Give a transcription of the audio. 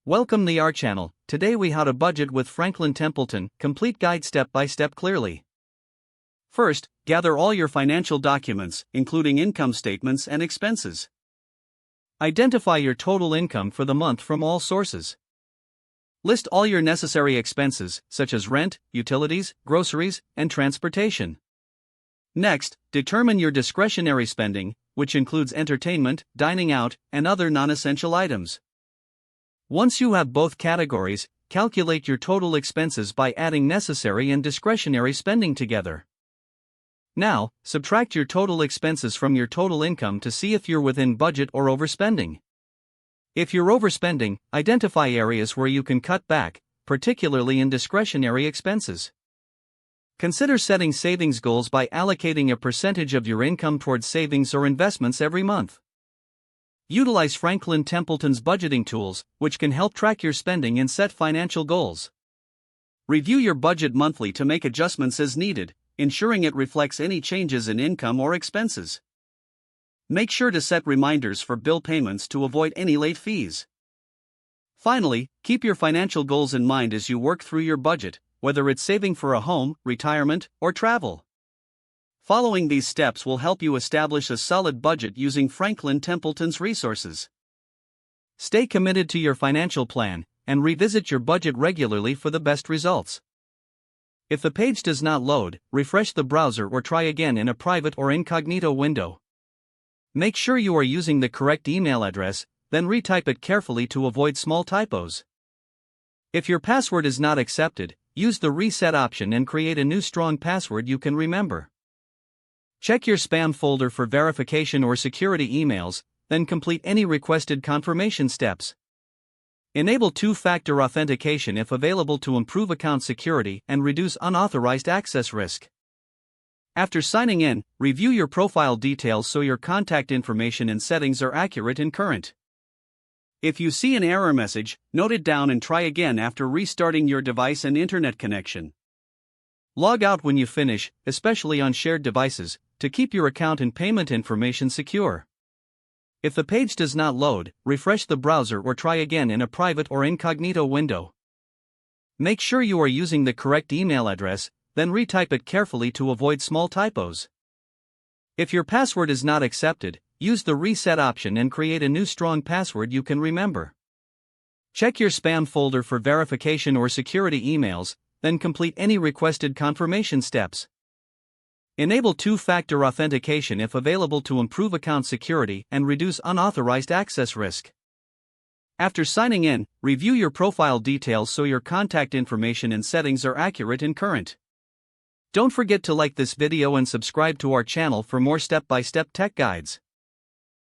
Welcome to our channel. Today we how to budget with Franklin Templeton, complete guide step by step clearly. First, gather all your financial documents, including income statements and expenses. Identify your total income for the month from all sources. List all your necessary expenses, such as rent, utilities, groceries, and transportation. Next, determine your discretionary spending, which includes entertainment, dining out, and other non-essential items. Once you have both categories, calculate your total expenses by adding necessary and discretionary spending together. Now, subtract your total expenses from your total income to see if you're within budget or overspending. If you're overspending, identify areas where you can cut back, particularly in discretionary expenses. Consider setting savings goals by allocating a percentage of your income towards savings or investments every month. Utilize Franklin Templeton's budgeting tools, which can help track your spending and set financial goals. Review your budget monthly to make adjustments as needed, ensuring it reflects any changes in income or expenses. Make sure to set reminders for bill payments to avoid any late fees. Finally, keep your financial goals in mind as you work through your budget, whether it's saving for a home, retirement, or travel. Following these steps will help you establish a solid budget using Franklin Templeton's resources. Stay committed to your financial plan and revisit your budget regularly for the best results. If the page does not load, refresh the browser or try again in a private or incognito window. Make sure you are using the correct email address, then retype it carefully to avoid small typos. If your password is not accepted, use the reset option and create a new strong password you can remember. Check your spam folder for verification or security emails, then complete any requested confirmation steps. Enable two-factor authentication if available to improve account security and reduce unauthorized access risk. After signing in, review your profile details so your contact information and settings are accurate and current. If you see an error message, note it down and try again after restarting your device and internet connection. Log out when you finish, especially on shared devices, to keep your account and payment information secure. If the page does not load, refresh the browser or try again in a private or incognito window. Make sure you are using the correct email address, then retype it carefully to avoid small typos. If your password is not accepted, use the reset option and create a new strong password you can remember. Check your spam folder for verification or security emails, then complete any requested confirmation steps. Enable two-factor authentication if available to improve account security and reduce unauthorized access risk. After signing in, review your profile details so your contact information and settings are accurate and current. Don't forget to like this video and subscribe to our channel for more step-by-step tech guides.